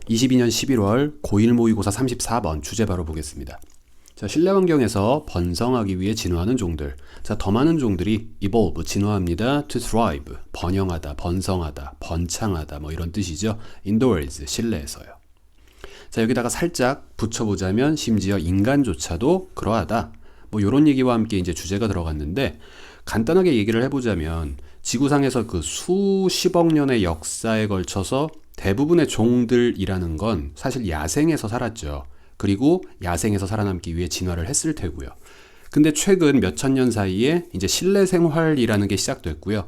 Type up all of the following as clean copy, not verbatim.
22년 11월 고1 모의고사 34번 주제 바로 보겠습니다. 자, 실내 환경에서 번성하기 위해 진화하는 종들. 자, 더 많은 종들이 evolve, 진화합니다. to thrive, 번영하다, 번성하다, 번창하다 뭐 이런 뜻이죠. indoors, 실내에서요. 자, 여기다가 살짝 붙여보자면 심지어 인간조차도 그러하다. 뭐 이런 얘기와 함께 이제 주제가 들어갔는데 간단하게 얘기를 해보자면 지구상에서 그 수십억 년의 역사에 걸쳐서 대부분의 종들이라는 건 사실 야생에서 살았죠. 그리고 야생에서 살아남기 위해 진화를 했을 테고요. 근데 최근 몇천 년 사이에 이제 실내 생활이라는 게 시작됐고요.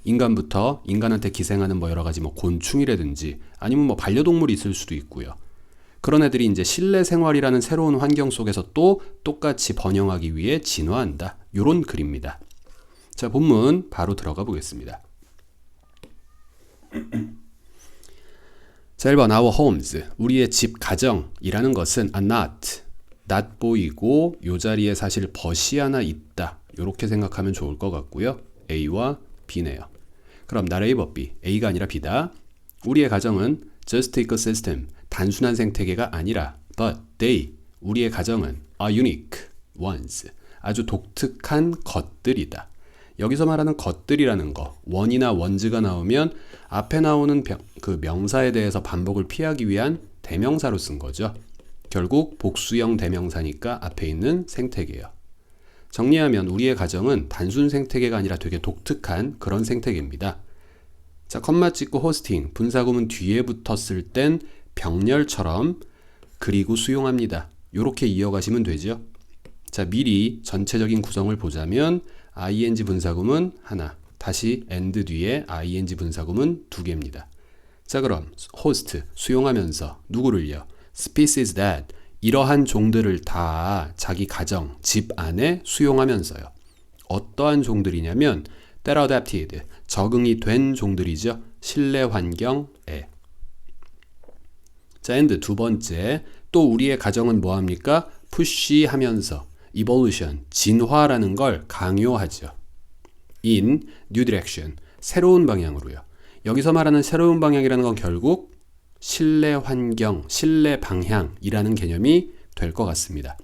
인간부터 인간한테 기생하는 뭐 여러 가지 뭐 곤충이라든지 아니면 뭐 반려동물이 있을 수도 있고요. 그런 애들이 이제 실내 생활이라는 새로운 환경 속에서 또 똑같이 번영하기 위해 진화한다. 요런 글입니다. 자, 본문 바로 들어가 보겠습니다. 자, 1번 our homes, 우리의 집, 가정이라는 것은 are not, 보이고 요 자리에 사실 벗이 하나 있다. 요렇게 생각하면 좋을 것 같고요. A와 B네요. 그럼 not A but B, A가 아니라 B다. 우리의 가정은 just ecosystem, 단순한 생태계가 아니라 but they, 우리의 가정은 are unique ones, 아주 독특한 것들이다. 여기서 말하는 것들이라는 거, 원이나 원즈가 나오면 앞에 나오는 그 명사에 대해서 반복을 피하기 위한 대명사로 쓴 거죠. 결국 복수형 대명사니까 앞에 있는 생태계예요. 정리하면 우리의 가정은 단순 생태계가 아니라 되게 독특한 그런 생태계입니다. 자, 컴마 찍고 호스팅, 분사구문 뒤에 붙었을 땐 병렬처럼 그리고 수용합니다. 요렇게 이어가시면 되죠. 자, 미리 전체적인 구성을 보자면 ing 분사구문 하나, 다시 and 뒤에 ing 분사구문 두 개입니다. 자, 그럼 host, 수용하면서 누구를요? species that, 이러한 종들을 다 자기 가정, 집 안에 수용하면서요. 어떠한 종들이냐면 that are adapted, 적응이 된 종들이죠. 실내 환경에. 자, and 두 번째, 또 우리의 가정은 뭐합니까? push 하면서 evolution, 진화라는 걸 강요하죠. in new direction, 새로운 방향으로요. 여기서 말하는 새로운 방향이라는 건 결국 실내 환경, 실내 방향이라는 개념이 될 것 같습니다.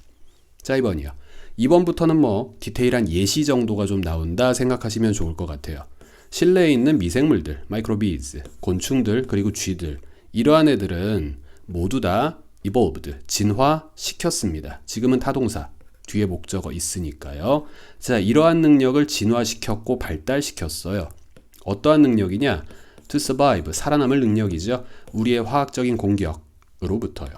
자, 2번이요. 2번부터는 뭐 디테일한 예시 정도가 좀 나온다 생각하시면 좋을 것 같아요. 실내에 있는 미생물들, 마이크로비즈, 곤충들, 그리고 쥐들, 이러한 애들은 모두 다 evolved, 진화시켰습니다. 지금은 타동사, 뒤에 목적어 있으니까요. 자, 이러한 능력을 진화시켰고 발달시켰어요. 어떠한 능력이냐? To survive, 살아남을 능력이죠. 우리의 화학적인 공격으로부터요.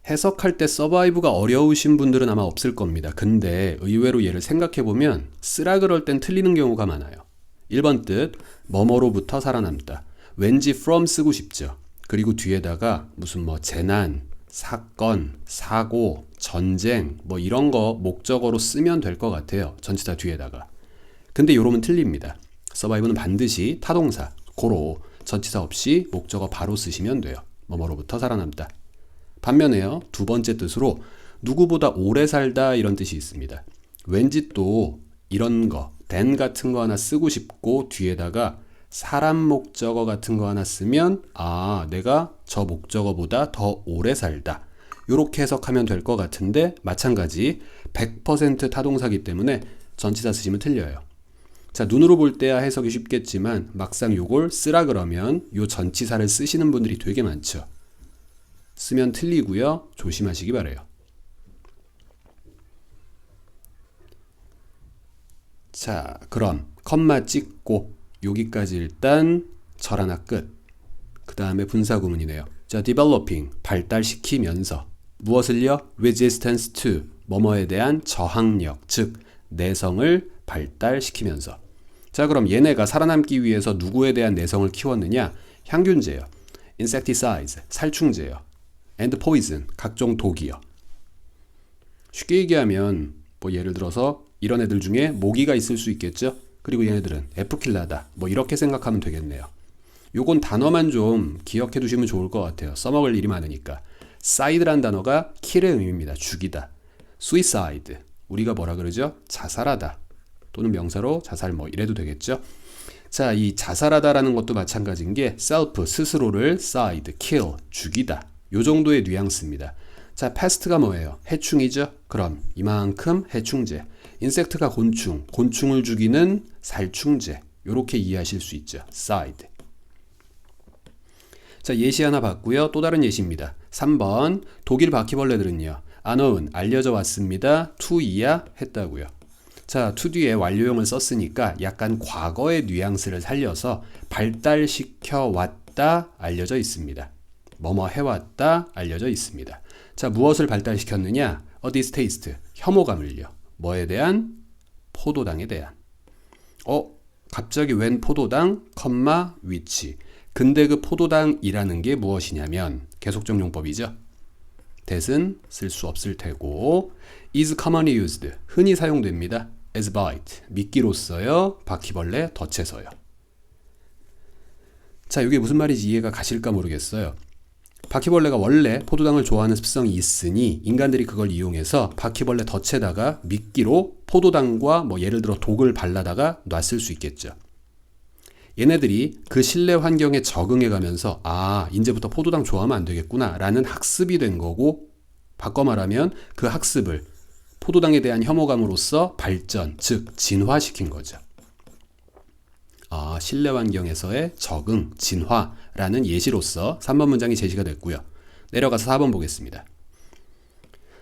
해석할 때 survive가 어려우신 분들은 아마 없을 겁니다. 근데 의외로 얘를 생각해보면 쓰라 그럴 땐 틀리는 경우가 많아요. 1번 뜻, 뭐뭐로부터 살아남다. 왠지 from 쓰고 싶죠. 그리고 뒤에다가 무슨 뭐 재난, 사건, 사고, 전쟁 뭐 이런 거 목적어로 쓰면 될 것 같아요. 전치사 뒤에다가. 근데 요러면 틀립니다. survive는 반드시 타동사, 고로 전치사 없이 목적어 바로 쓰시면 돼요. 뭐뭐로부터 살아남다. 반면에요, 두 번째 뜻으로 누구보다 오래 살다 이런 뜻이 있습니다. 왠지 또 이런 거, than 같은 거 하나 쓰고 싶고 뒤에다가 사람 목적어 같은 거 하나 쓰면 내가 저 목적어보다 더 오래 살다. 요렇게 해석하면 될 것 같은데 마찬가지 100% 타동사기 때문에 전치사 쓰시면 틀려요. 자, 눈으로 볼 때야 해석이 쉽겠지만 막상 요걸 쓰라 그러면 요 전치사를 쓰시는 분들이 되게 많죠. 쓰면 틀리고요. 조심하시기 바라요. 자, 그럼 컴마 찍고 여기까지 일단 절 하나 끝. 그 다음에 분사구문이네요. 자, developing, 발달시키면서 무엇을요? resistance to, 뭐뭐에 대한 저항력, 즉 내성을 발달시키면서. 자, 그럼 얘네가 살아남기 위해서 누구에 대한 내성을 키웠느냐? 향균제요, insecticides, 살충제요, and poison, 각종 독이요. 쉽게 얘기하면 뭐 예를 들어서 이런 애들 중에 모기가 있을 수 있겠죠? 그리고 얘네들은 에프킬라다. 뭐 이렇게 생각하면 되겠네요. 요건 단어만 좀 기억해 두시면 좋을 것 같아요. 써먹을 일이 많으니까. side란 단어가 kill의 의미입니다. 죽이다. suicide, 우리가 뭐라 그러죠? 자살하다. 또는 명사로 자살 뭐 이래도 되겠죠. 자, 이 자살하다라는 것도 마찬가지인 게 self, 스스로를 side, kill, 죽이다. 요 정도의 뉘앙스입니다. 자, pest가 뭐예요? 해충이죠? 그럼 이만큼 해충제. 인섹트가 곤충, 곤충을 죽이는 살충제. 요렇게 이해하실 수 있죠. side. 자, 예시 하나 봤고요. 또 다른 예시입니다. 3번 독일 바퀴벌레들은요. unknown, 알려져 왔습니다. to 이야 했다고요. 자, to 뒤에 완료형을 썼으니까 약간 과거의 뉘앙스를 살려서 발달시켜 왔다 알려져 있습니다. 뭐뭐 해왔다 알려져 있습니다. 자, 무엇을 발달시켰느냐? A distaste, 혐오감을요. 뭐에 대한? 포도당에 대한. 갑자기 웬 포도당, 컴마, 위치. 근데 그 포도당이라는 게 무엇이냐면 계속적 용법이죠. that은 쓸 수 없을 테고 is commonly used, 흔히 사용됩니다. as bite, 미끼로써요. 바퀴벌레, 덫에서요. 자, 이게 무슨 말인지 이해가 가실까 모르겠어요. 바퀴벌레가 원래 포도당을 좋아하는 습성이 있으니 인간들이 그걸 이용해서 바퀴벌레 덫에다가 미끼로 포도당과 뭐 예를 들어 독을 발라다가 놨을 수 있겠죠. 얘네들이 그 실내 환경에 적응해 가면서 이제부터 포도당 좋아하면 안 되겠구나 라는 학습이 된 거고, 바꿔 말하면 그 학습을 포도당에 대한 혐오감으로써 발전, 즉 진화시킨 거죠. 실내 환경에서의 적응, 진화라는 예시로서 3번 문장이 제시가 됐고요. 내려가서 4번 보겠습니다.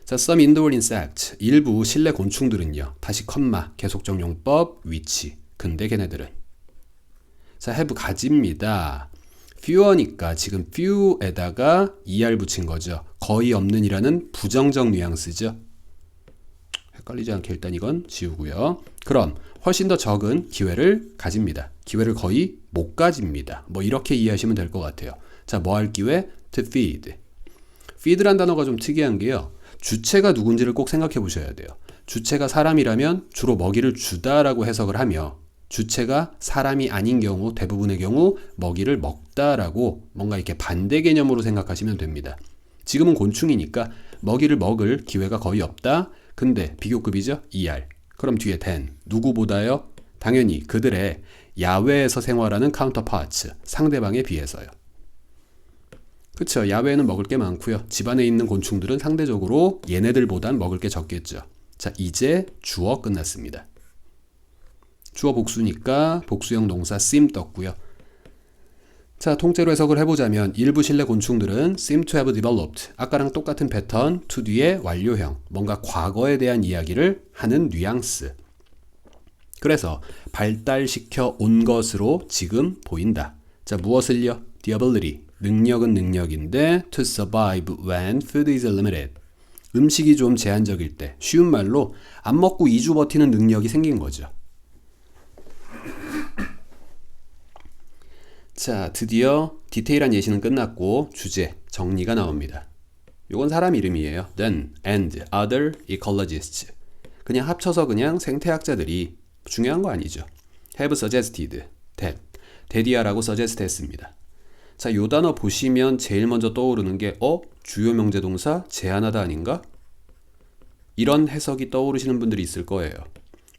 자, some indoor insect, 일부 실내 곤충들은요. 다시 컴마, 계속적 용법, 위치. 근데 걔네들은. 자, have 가집니다. fewer니까 지금 few에다가 er 붙인 거죠. 거의 없는 이라는 부정적 뉘앙스죠. 헷갈리지 않게 일단 이건 지우고요. 그럼 훨씬 더 적은 기회를 가집니다. 기회를 거의 못 가집니다. 뭐 이렇게 이해하시면 될 것 같아요. 자, 뭐 할 기회? to feed. feed란 단어가 좀 특이한 게요. 주체가 누군지를 꼭 생각해 보셔야 돼요. 주체가 사람이라면 주로 먹이를 주다라고 해석을 하며, 주체가 사람이 아닌 경우, 대부분의 경우 먹이를 먹다라고 뭔가 이렇게 반대 개념으로 생각하시면 됩니다. 지금은 곤충이니까 먹이를 먹을 기회가 거의 없다. 근데 비교급이죠? er. 그럼 뒤에 than. 누구보다요? 당연히 그들의 야외에서 생활하는 counterparts. 상대방에 비해서요. 그쵸? 야외에는 먹을 게 많고요. 집안에 있는 곤충들은 상대적으로 얘네들보단 먹을 게 적겠죠. 자, 이제 주어 끝났습니다. 주어 복수니까 복수형 동사 seem 떴고요. 자, 통째로 해석을 해보자면 일부 실내 곤충들은 seem to have developed, 아까랑 똑같은 패턴, to 뒤에 완료형, 뭔가 과거에 대한 이야기를 하는 뉘앙스. 그래서 발달시켜 온 것으로 지금 보인다. 자, 무엇을요? The ability, 능력은 능력인데 to survive when food is limited. 음식이 좀 제한적일 때, 쉬운 말로 안 먹고 2주 버티는 능력이 생긴 거죠. 자, 드디어 디테일한 예시는 끝났고 주제, 정리가 나옵니다. 요건 사람 이름이에요. Then and other ecologists. 그냥 합쳐서 그냥 생태학자들이, 중요한 거 아니죠. have suggested that. 데디아라고 suggest 했습니다. 자, 요 단어 보시면 제일 먼저 떠오르는 게 주요 명제 동사 제안하다 아닌가? 이런 해석이 떠오르시는 분들이 있을 거예요.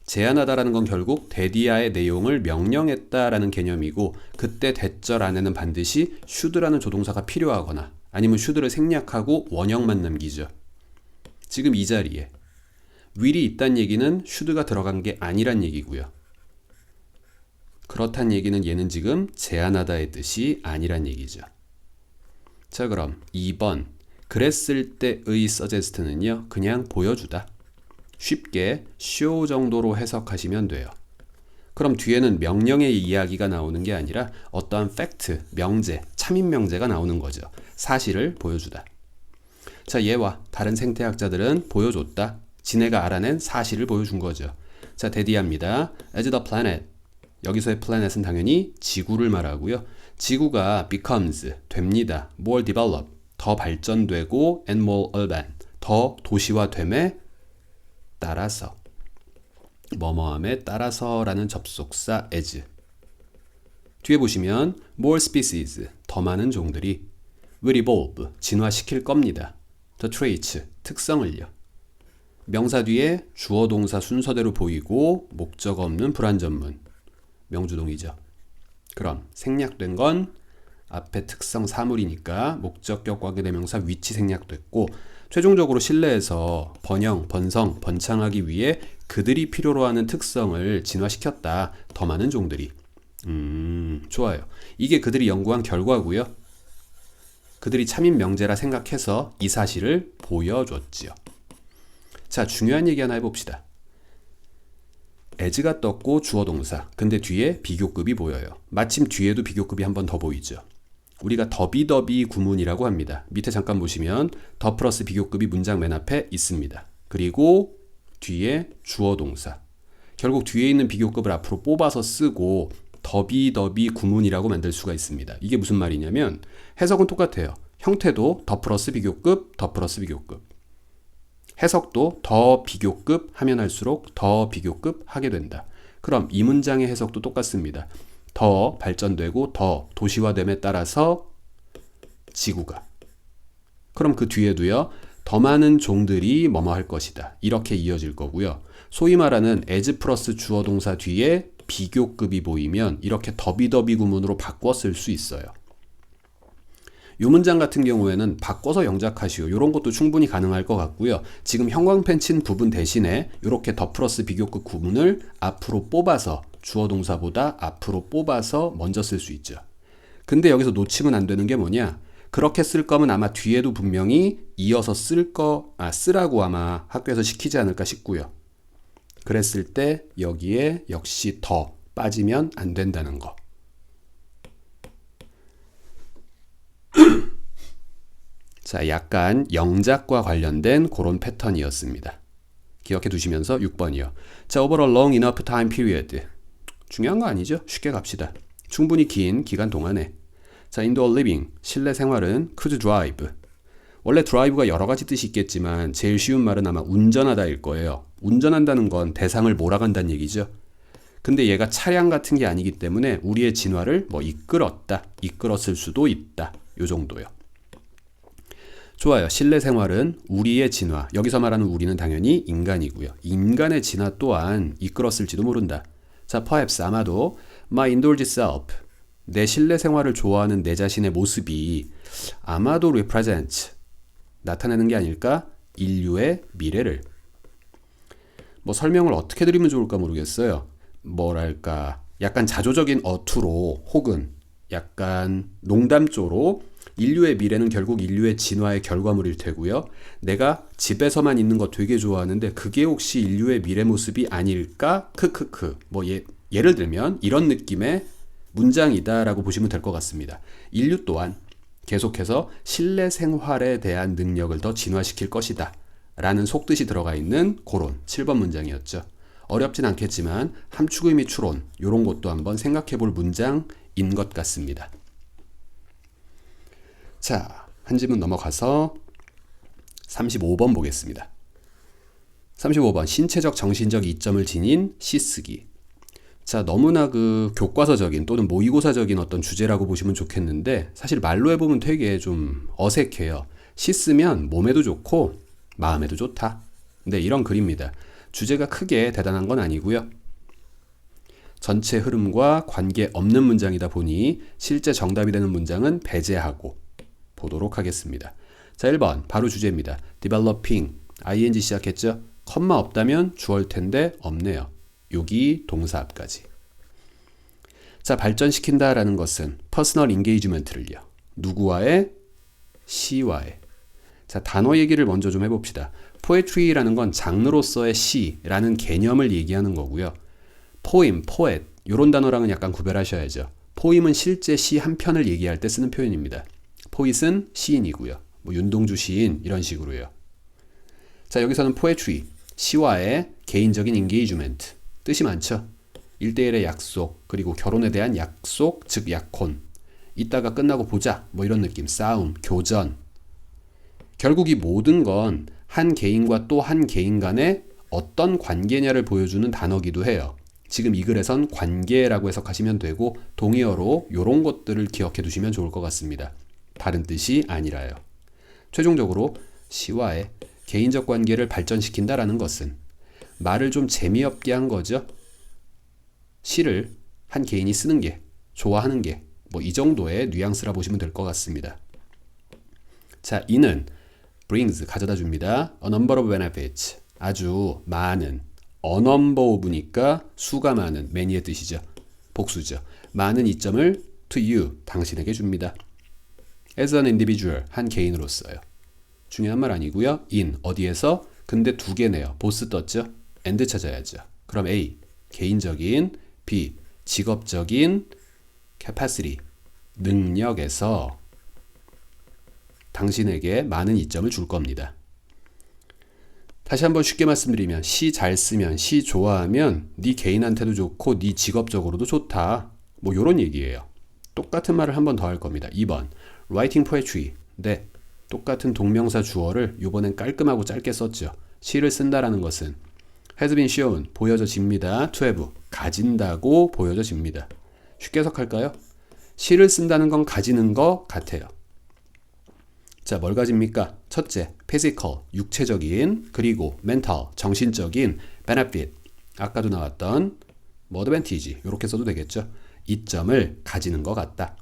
제안하다라는 건 결국 데디아의 내용을 명령했다라는 개념이고, 그때 대절 안에는 반드시 should라는 조동사가 필요하거나 아니면 should를 생략하고 원형만 남기죠. 지금 이 자리에 will이 있다는 얘기는 should가 들어간 게 아니란 얘기고요. 그렇단 얘기는 얘는 지금 제안하다의 뜻이 아니란 얘기죠. 자, 그럼 2번 그랬을 때의 suggest는요. 그냥 보여주다. 쉽게 show 정도로 해석하시면 돼요. 그럼 뒤에는 명령의 이야기가 나오는 게 아니라 어떠한 팩트, 명제, 참인 명제가 나오는 거죠. 사실을 보여주다. 자, 얘와 다른 생태학자들은 보여줬다. 지네가 알아낸 사실을 보여준 거죠. 자, 데디합니다. As the planet. 여기서의 planet은 당연히 지구를 말하고요. 지구가 becomes, 됩니다. more develop, 더 발전되고 and more urban, 더 도시화됨에 따라서, 뭐뭐함에 따라서라는 접속사 as. 뒤에 보시면 more species, 더 많은 종들이 will evolve, 진화시킬 겁니다. the traits, 특성을요. 명사 뒤에 주어 동사 순서대로 보이고 목적 없는 불완전문, 명주동이죠. 그럼 생략된 건 앞에 특성 사물이니까 목적격 관계대명사 위치 생략됐고 최종적으로 실내에서 번영, 번성, 번창하기 위해 그들이 필요로 하는 특성을 진화시켰다. 더 많은 종들이. 좋아요. 이게 그들이 연구한 결과고요. 그들이 참인 명제라 생각해서 이 사실을 보여줬지요. 자, 중요한 얘기 하나 해봅시다. as가 떴고 주어 동사. 근데 뒤에 비교급이 보여요. 마침 뒤에도 비교급이 한 번 더 보이죠. 우리가 더비더비 구문이라고 합니다. 밑에 잠깐 보시면 더 플러스 비교급이 문장 맨 앞에 있습니다. 그리고 뒤에 주어 동사. 결국 뒤에 있는 비교급을 앞으로 뽑아서 쓰고 더비더비 구문이라고 만들 수가 있습니다. 이게 무슨 말이냐면 해석은 똑같아요. 형태도 더 플러스 비교급, 더 플러스 비교급. 해석도 더 비교급 하면 할수록 더 비교급 하게 된다. 그럼 이 문장의 해석도 똑같습니다. 더 발전되고 더 도시화됨에 따라서 지구가. 그럼 그 뒤에도요. 더 많은 종들이 뭐뭐 할 것이다. 이렇게 이어질 거고요. 소위 말하는 as 플러스 주어 동사 뒤에 비교급이 보이면 이렇게 더비더비 구문으로 바꿔 쓸 수 있어요. 이 문장 같은 경우에는 바꿔서 영작하시오. 이런 것도 충분히 가능할 것 같고요. 지금 형광펜 친 부분 대신에 이렇게 더 플러스 비교급 구문을 앞으로 뽑아서 주어 동사보다 앞으로 뽑아서 먼저 쓸 수 있죠. 근데 여기서 놓치면 안 되는 게 뭐냐? 그렇게 쓸 거면 아마 뒤에도 분명히 이어서 쓰라고 아마 학교에서 시키지 않을까 싶고요. 그랬을 때 여기에 역시 더 빠지면 안 된다는 거. 자, 약간 영작과 관련된 그런 패턴이었습니다. 기억해 두시면서 6번이요. 자, over a long enough time period. 중요한 거 아니죠? 쉽게 갑시다. 충분히 긴 기간 동안에. 자, indoor living, 실내 생활은 could drive. 원래 drive가 여러 가지 뜻이 있겠지만 제일 쉬운 말은 아마 운전하다일 거예요. 운전한다는 건 대상을 몰아간다는 얘기죠. 근데 얘가 차량 같은 게 아니기 때문에 우리의 진화를 뭐 이끌었다, 이끌었을 수도 있다. 요 정도요. 좋아요. 실내 생활은 우리의 진화. 여기서 말하는 우리는 당연히 인간이고요. 인간의 진화 또한 이끌었을지도 모른다. 자, perhaps 아마도 my indulged self. 내 실내 생활을 좋아하는 내 자신의 모습이 아마도 represent. 나타내는 게 아닐까? 인류의 미래를. 뭐 설명을 어떻게 드리면 좋을까 모르겠어요. 뭐랄까. 약간 자조적인 어투로 혹은 약간 농담조로 인류의 미래는 결국 인류의 진화의 결과물일 테고요. 내가 집에서만 있는 거 되게 좋아하는데 그게 혹시 인류의 미래 모습이 아닐까? 크크크. 뭐 예를 들면 이런 느낌의 문장이다라고 보시면 될 것 같습니다. 인류 또한 계속해서 실내 생활에 대한 능력을 더 진화시킬 것이다. 라는 속뜻이 들어가 있는 그런 7번 문장이었죠. 어렵진 않겠지만 함축의 미 추론 이런 것도 한번 생각해 볼 문장인 것 같습니다. 자, 한 지문 넘어가서 35번 보겠습니다. 35번 신체적 정신적 이점을 지닌 시쓰기. 자, 너무나 그 교과서적인 또는 모의고사적인 어떤 주제라고 보시면 좋겠는데 사실 말로 해보면 되게 좀 어색해요. 시 쓰면 몸에도 좋고 마음에도 좋다. 근데 이런 글입니다. 주제가 크게 대단한 건 아니고요. 전체 흐름과 관계없는 문장이다 보니 실제 정답이 되는 문장은 배제하고 보도록 하겠습니다. 자, 1번 바로 주제입니다. developing, ing 시작했죠? 컴마 없다면 주어일 텐데 없네요. 여기 동사 앞까지. 자, 발전시킨다 라는 것은 personal engagement를요. 누구와의? 시와의. 자, 단어 얘기를 먼저 좀 해봅시다. poetry라는 건 장르로서의 시라는 개념을 얘기하는 거고요. poem, poet 이런 단어랑은 약간 구별하셔야죠. poem은 실제 시 한 편을 얘기할 때 쓰는 표현입니다. poet은 시인이고요. 뭐 윤동주 시인 이런 식으로요. 자, 여기서는 poetry, 시와의 개인적인 engagement 뜻이 많죠. 1대1의 약속, 그리고 결혼에 대한 약속, 즉 약혼. 이따가 끝나고 보자, 뭐 이런 느낌, 싸움, 교전. 결국 이 모든 건 한 개인과 또 한 개인 간의 어떤 관계냐를 보여주는 단어기도 해요. 지금 이 글에선 관계라고 해석하시면 되고 동의어로 이런 것들을 기억해 두시면 좋을 것 같습니다. 다른 뜻이 아니라요. 최종적으로 시와의 개인적 관계를 발전시킨다라는 것은 말을 좀 재미없게 한 거죠. 시를 한 개인이 쓰는 게 좋아하는 게 뭐 이 정도의 뉘앙스라 보시면 될 것 같습니다. 자, 이는 brings 가져다 줍니다. a number of benefits 아주 많은 a number of니까 수가 많은 many의 뜻이죠. 복수죠. 많은 이점을 to you 당신에게 줍니다. as an individual 한 개인으로서요. 중요한 말 아니고요. in 어디에서 근데 두 개네요. 보스 떴죠. and 찾아야죠. 그럼 A 개인적인 B 직업적인 capacity 능력에서 당신에게 많은 이점을 줄 겁니다. 다시 한번 쉽게 말씀드리면 시 잘 쓰면 시 좋아하면 네 개인한테도 좋고 네 직업적으로도 좋다. 뭐 이런 얘기예요. 똑같은 말을 한 번 더 할 겁니다. 2번 writing poetry 네 똑같은 동명사 주어를 이번엔 깔끔하고 짧게 썼죠. 시를 쓴다라는 것은 has been shown 보여져집니다. to have 가진다고 보여져집니다. 쉽게 해석할까요? 시를 쓴다는 건 가지는 것 같아요. 자, 뭘 가집니까? 첫째, physical, 육체적인, 그리고 mental, 정신적인 benefit, 아까도 나왔던 advantage, 이렇게 써도 되겠죠. 이점을 가지는 것 같다.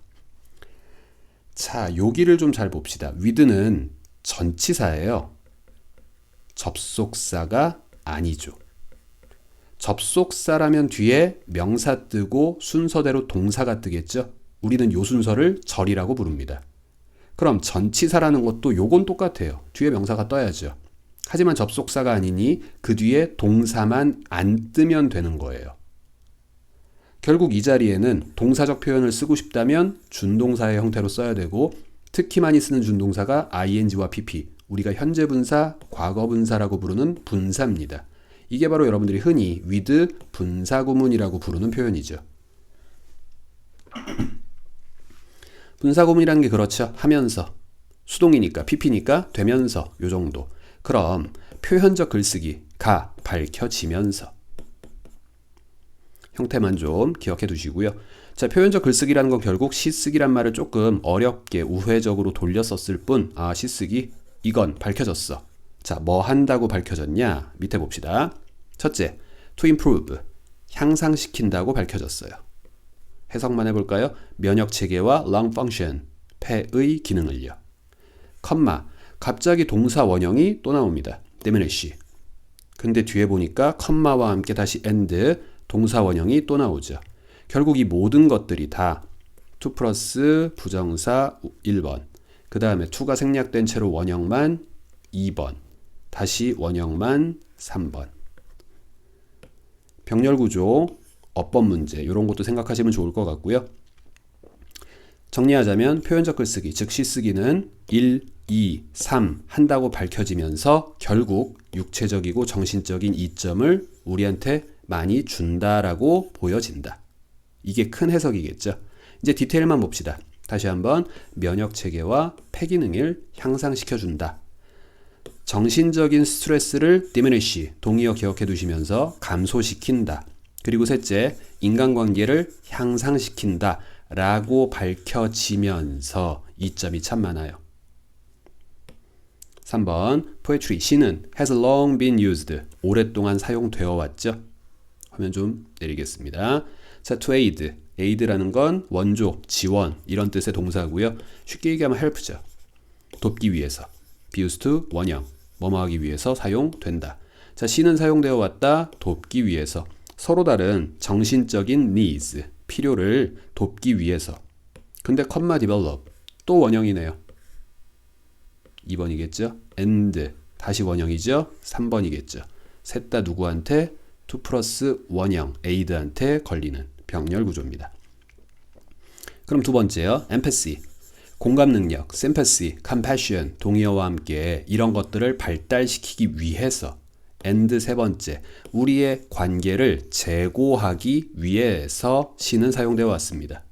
자, 여기를 좀 잘 봅시다. with는 전치사예요. 접속사가 아니죠. 접속사라면 뒤에 명사 뜨고 순서대로 동사가 뜨겠죠. 우리는 요 순서를 절이라고 부릅니다. 그럼 전치사라는 것도 요건 똑같아요. 뒤에 명사가 떠야죠. 하지만 접속사가 아니니 그 뒤에 동사만 안 뜨면 되는 거예요. 결국 이 자리에는 동사적 표현을 쓰고 싶다면 준동사의 형태로 써야 되고 특히 많이 쓰는 준동사가 ing와 pp, 우리가 현재 분사, 과거 분사라고 부르는 분사입니다. 이게 바로 여러분들이 흔히 with 분사구문이라고 부르는 표현이죠. 분사구문이라는 게 그렇죠. 하면서 수동이니까 pp니까 되면서 요 정도. 그럼 표현적 글쓰기 가 밝혀지면서 형태만 좀 기억해 두시고요. 자, 표현적 글쓰기라는 건 결국 시쓰기란 말을 조금 어렵게 우회적으로 돌렸었을 뿐 시쓰기 이건 밝혀졌어. 자, 뭐 한다고 밝혀졌냐? 밑에 봅시다. 첫째, to improve 향상시킨다고 밝혀졌어요. 해석만 해볼까요? 면역체계와 lung function, 폐의 기능을요. 컴마, 갑자기 동사 원형이 또 나옵니다. diminish. 근데 뒤에 보니까 컴마와 함께 다시 and, 동사 원형이 또 나오죠. 결국 이 모든 것들이 다 to 플러스 부정사 1번, 그 다음에 to가 생략된 채로 원형만 2번, 다시 원형만 3번. 병렬구조, 어법 문제 이런 것도 생각하시면 좋을 것 같고요. 정리하자면 표현적 글쓰기, 즉 시쓰기는 1, 2, 3 한다고 밝혀지면서 결국 육체적이고 정신적인 이점을 우리한테 많이 준다라고 보여진다. 이게 큰 해석이겠죠. 이제 디테일만 봅시다. 다시 한번 면역체계와 폐기능을 향상시켜준다. 정신적인 스트레스를 diminish, 동의어 기억해 두시면서 감소시킨다. 그리고 셋째, 인간관계를 향상시킨다 라고 밝혀지면서 이점이 참 많아요. 3번 poetry, 시는 has long been used, 오랫동안 사용되어 왔죠. 화면 좀 내리겠습니다. 자, to aid, aid라는 건 원조, 지원 이런 뜻의 동사고요. 쉽게 얘기하면 help죠. 돕기 위해서. be used to 원형, 뭐뭐 하기 위해서 사용된다. 자, 시는 사용되어 왔다, 돕기 위해서. 서로 다른 정신적인 needs, 필요를 돕기 위해서. 근데 컴마 develop, 또 원형이네요. 2번이겠죠? and, 다시 원형이죠? 3번이겠죠? 셋 다 누구한테? to 플러스 원형, aid한테 걸리는 병렬 구조입니다. 그럼 두 번째요. empathy, 공감 능력, sympathy, compassion, 동의어와 함께 이런 것들을 발달시키기 위해서. and 세 번째, 우리의 관계를 재고하기 위해서 시는 사용되어 왔습니다.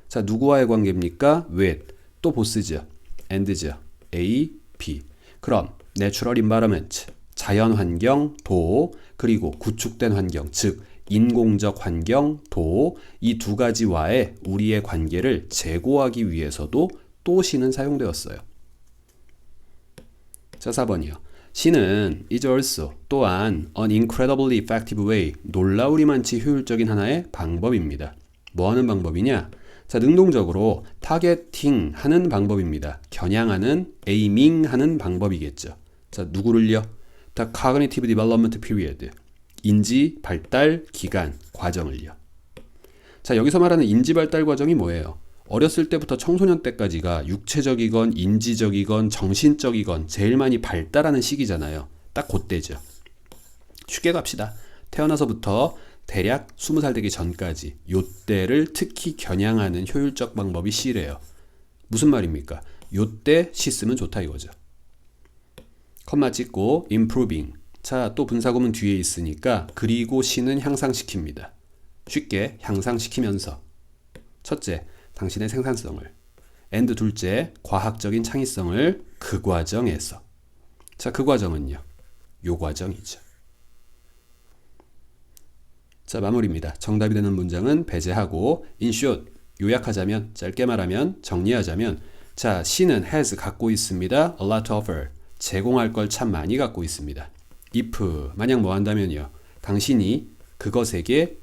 자, 누구와의 관계입니까? with, 또 보스죠. and죠. A, B. 그럼 natural environment, 자연환경, 도, 그리고 구축된 환경, 즉 인공적 환경, 도, 이 두 가지와의 우리의 관계를 재고하기 위해서도 또 시는 사용되었어요. 자, 4번이요. 시는 is also, 또한 an incredibly effective way, 놀라우리만치 효율적인 하나의 방법입니다. 뭐 하는 방법이냐? 자, 능동적으로 타겟팅 하는 방법입니다. 겨냥하는, aiming 하는 방법이겠죠. 자, 누구를요? The cognitive development period. 인지 발달 기간, 과정을요. 자, 여기서 말하는 인지 발달 과정이 뭐예요? 어렸을 때부터 청소년 때까지가 육체적이건 인지적이건 정신적이건 제일 많이 발달하는 시기잖아요. 딱 그때죠. 쉽게 갑시다. 태어나서부터 대략 20살 되기 전까지 요때를 특히 겨냥하는 효율적 방법이 C래요. 무슨 말입니까? 요때 C 쓰면 좋다 이거죠. 컴마 찍고 improving. 자, 또 분사구문 뒤에 있으니까 그리고 C는 향상시킵니다. 쉽게 향상시키면서 첫째, 당신의 생산성을 and 둘째, 과학적인 창의성을 그 과정에서. 자, 그 과정은요. 요 과정이죠. 자, 마무리입니다. 정답이 되는 문장은 배제하고 in short, 요약하자면, 짧게 말하면, 정리하자면 자, C는 has 갖고 있습니다. a lot to offer. 제공할 걸 참 많이 갖고 있습니다. if, 만약 뭐 한다면요. 당신이 그것에게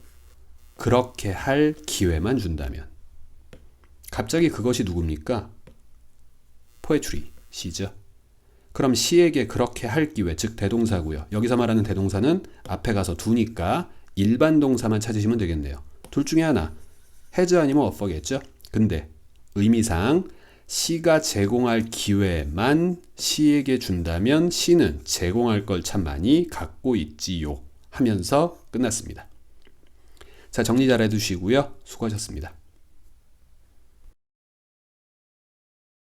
그렇게 할 기회만 준다면. 갑자기 그것이 누굽니까? poetry, C죠. 그럼 C에게 그렇게 할 기회, 즉 대동사고요. 여기서 말하는 대동사는 앞에 가서 두니까 일반 동사만 찾으시면 되겠네요. 둘 중에 하나, has 아니면 offer겠죠? 근데 의미상 C가 제공할 기회만 C에게 준다면 C는 제공할 걸 참 많이 갖고 있지요 하면서 끝났습니다. 자, 정리 잘 해두시고요. 수고하셨습니다.